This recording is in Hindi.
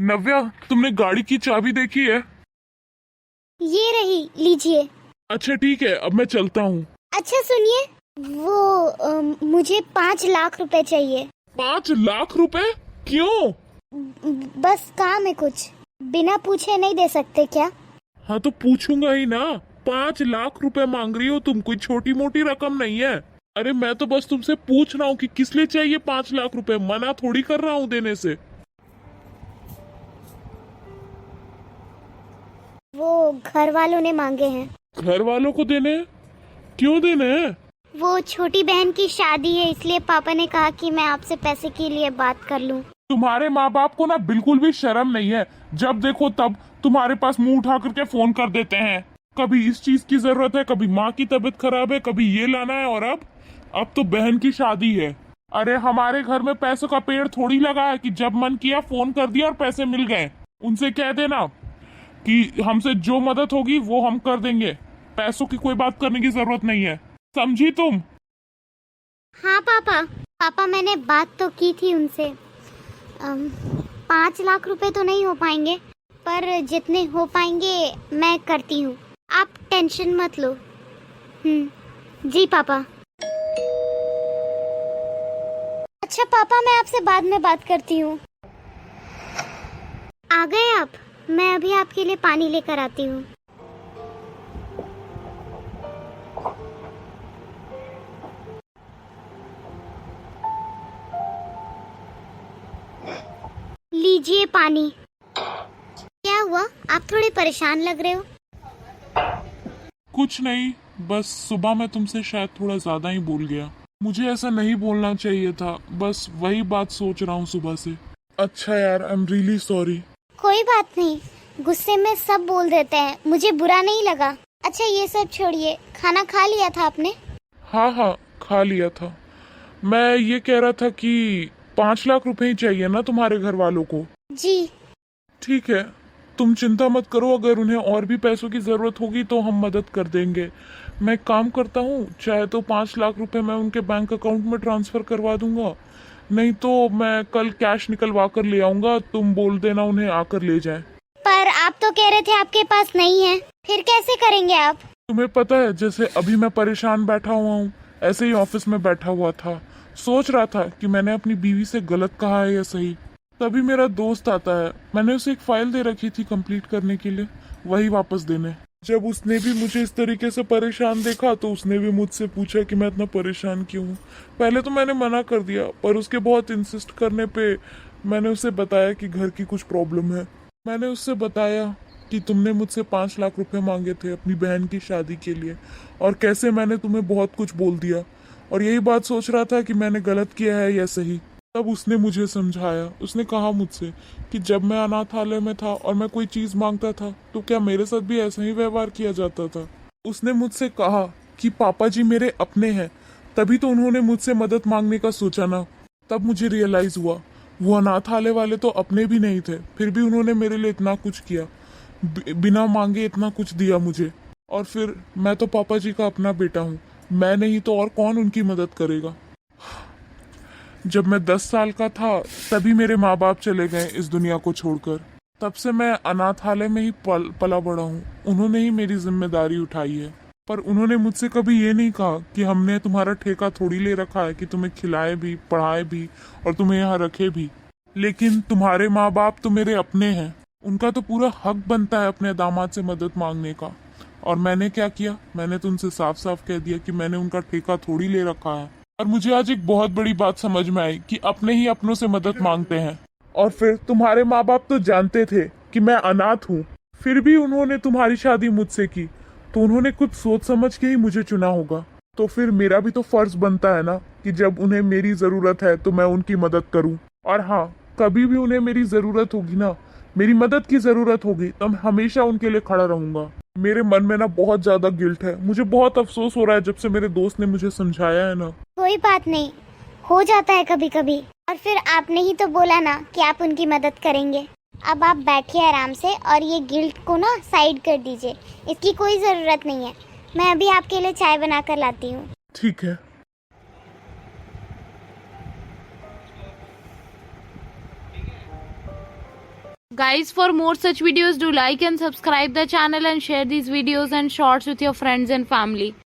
नव्या, तुमने गाड़ी की चाबी देखी है? ये रही, लीजिए। अच्छा ठीक है, अब मैं चलता हूँ। अच्छा सुनिए, मुझे 5 लाख रुपए चाहिए। 5 लाख रुपए? क्यों? बस काम है कुछ, बिना पूछे नहीं दे सकते क्या? हाँ तो पूछूंगा ही ना। 5 लाख रुपए मांग रही हो तुम, कोई छोटी मोटी रकम नहीं है। अरे मैं तो बस तुमसे पूछ रहा हूँ कि किस लिए चाहिए 5 लाख रुपए, मना थोड़ी कर रहा हूँ देने से। वो घर वालों ने मांगे हैं। घर वालों को देने हैं? क्यों देने हैं? वो छोटी बहन की शादी है, इसलिए पापा ने कहा कि मैं आपसे पैसे के लिए बात कर लूं। तुम्हारे माँ बाप को ना बिल्कुल भी शर्म नहीं है। जब देखो तब तुम्हारे पास मुंह उठा करके फोन कर देते हैं। कभी इस चीज की जरूरत है, कभी माँ की तबीयत खराब है, कभी ये लाना है, और अब तो बहन की शादी है। अरे हमारे घर में पैसों का पेड़ थोड़ी लगा है कि जब मन किया फोन कर दिया और पैसे मिल गए। उनसे कह देना कि हमसे जो मदद होगी वो हम कर देंगे। पैसों की कोई बात करने की जरूरत नहीं है, समझी तुम? हाँ पापा, पापा मैंने बात तो की थी उनसे। 5 लाख रुपए तो नहीं हो पाएंगे, पर जितने हो पाएंगे मैं करती हूँ, आप टेंशन मत लो। जी पापा। अच्छा पापा, मैं आपसे बाद में बात करती हूँ। आ गए आप? मैं अभी आपके लिए पानी लेकर आती हूँ। लीजिए पानी। क्या हुआ, आप थोड़े परेशान लग रहे हो? कुछ नहीं, बस सुबह मैं तुमसे शायद थोड़ा ज्यादा ही बोल गया। मुझे ऐसा नहीं बोलना चाहिए था, बस वही बात सोच रहा हूँ सुबह से। अच्छा यार, आई एम रियली सॉरी। कोई बात नहीं, गुस्से में सब बोल देते हैं, मुझे बुरा नहीं लगा। अच्छा ये सब छोड़िए, खाना खा लिया था आपने? हाँ हाँ, खा लिया था। मैं ये कह रहा था कि 5 लाख रुपए ही चाहिए ना तुम्हारे घर वालों को? जी। ठीक है, तुम चिंता मत करो। अगर उन्हें और भी पैसों की जरूरत होगी तो हम मदद कर देंगे। मैं एक काम करता हूँ, चाहे तो 5 लाख रुपए मैं उनके बैंक अकाउंट में ट्रांसफर करवा दूंगा, नहीं तो मैं कल कैश निकलवा कर ले आऊंगा। तुम बोल देना उन्हें आकर ले जाए। पर आप तो कह रहे थे आपके पास नहीं है, फिर कैसे करेंगे आप? तुम्हें पता है, जैसे अभी मैं परेशान बैठा हुआ हूँ, ऐसे ही ऑफिस में बैठा हुआ था, सोच रहा था कि मैंने अपनी बीवी से गलत कहा है या सही। तभी मेरा दोस्त आता है। मैंने उसे एक फाइल दे रखी थी कंप्लीट करने के लिए, वही वापस देने। जब उसने भी मुझे इस तरीके से परेशान देखा तो उसने भी मुझसे पूछा कि मैं इतना परेशान क्यों हूँ। पहले तो मैंने मना कर दिया, पर उसके बहुत इंसिस्ट करने पे मैंने उसे बताया कि घर की कुछ प्रॉब्लम है। मैंने उससे बताया कि तुमने मुझसे 5 लाख रुपए मांगे थे अपनी बहन की शादी के लिए, और कैसे मैंने तुम्हें बहुत कुछ बोल दिया, और यही बात सोच रहा था कि मैंने गलत किया है या सही। तब उसने मुझे समझाया। उसने कहा मुझसे कि जब मैं अनाथालय में था और मैं कोई चीज मांगता था तो क्या मेरे साथ भी ऐसा ही व्यवहार किया जाता था। उसने मुझसे कहा कि पापा जी मेरे अपने हैं, तभी तो उन्होंने मुझसे मदद मांगने का सोचा ना। तब मुझे रियलाइज हुआ, वो अनाथालय वाले तो अपने भी नहीं थे, फिर भी उन्होंने मेरे लिए इतना कुछ किया, बिना मांगे इतना कुछ दिया मुझे। और फिर मैं तो पापा जी का अपना बेटा हूँ, मैं नहीं तो और कौन उनकी मदद करेगा। जब मैं 10 साल का था तभी मेरे माँ बाप चले गए इस दुनिया को छोड़कर। तब से मैं अनाथालय में ही पला बड़ा हूँ। उन्होंने ही मेरी जिम्मेदारी उठाई है, पर उन्होंने मुझसे कभी ये नहीं कहा कि हमने तुम्हारा ठेका थोड़ी ले रखा है कि तुम्हें खिलाए भी, पढ़ाए भी और तुम्हें यहाँ रखे भी। लेकिन तुम्हारे माँ बाप तो मेरे अपने हैं, उनका तो पूरा हक बनता है अपने दामाद से मदद मांगने का। और मैंने क्या किया, मैंने तो उनसे साफ साफ कह दिया कि मैंने उनका ठेका थोड़ी ले रखा है। और मुझे आज एक बहुत बड़ी बात समझ में आई कि अपने ही अपनों से मदद मांगते हैं। और फिर तुम्हारे माँ बाप तो जानते थे कि मैं अनाथ हूँ, फिर भी उन्होंने तुम्हारी शादी मुझसे की, तो उन्होंने कुछ सोच समझ के ही मुझे चुना होगा। तो फिर मेरा भी तो फर्ज बनता है ना कि जब उन्हें मेरी जरूरत है तो मैं उनकी मदद करूँ। और हाँ, कभी भी उन्हें मेरी जरूरत होगी ना, मेरी मदद की जरूरत होगी, तो मैं हमेशा उनके लिए खड़ा रहूंगा। मेरे मन में ना बहुत ज्यादा गिल्ट है, मुझे बहुत अफसोस हो रहा है जब से मेरे दोस्त ने मुझे समझाया है ना। कोई बात नहीं, हो जाता है कभी कभी। और फिर आपने ही तो बोला ना कि आप उनकी मदद करेंगे। अब आप बैठिए आराम से और ये गिल्ट को ना साइड कर दीजिए, इसकी कोई ज़रूरत नहीं है। मैं अभी आपके लिए चाय बना कर लाती हूँ। ठीक है। Guys, for more such videos, do like and subscribe the channel and share these videos and shorts with your friends and family.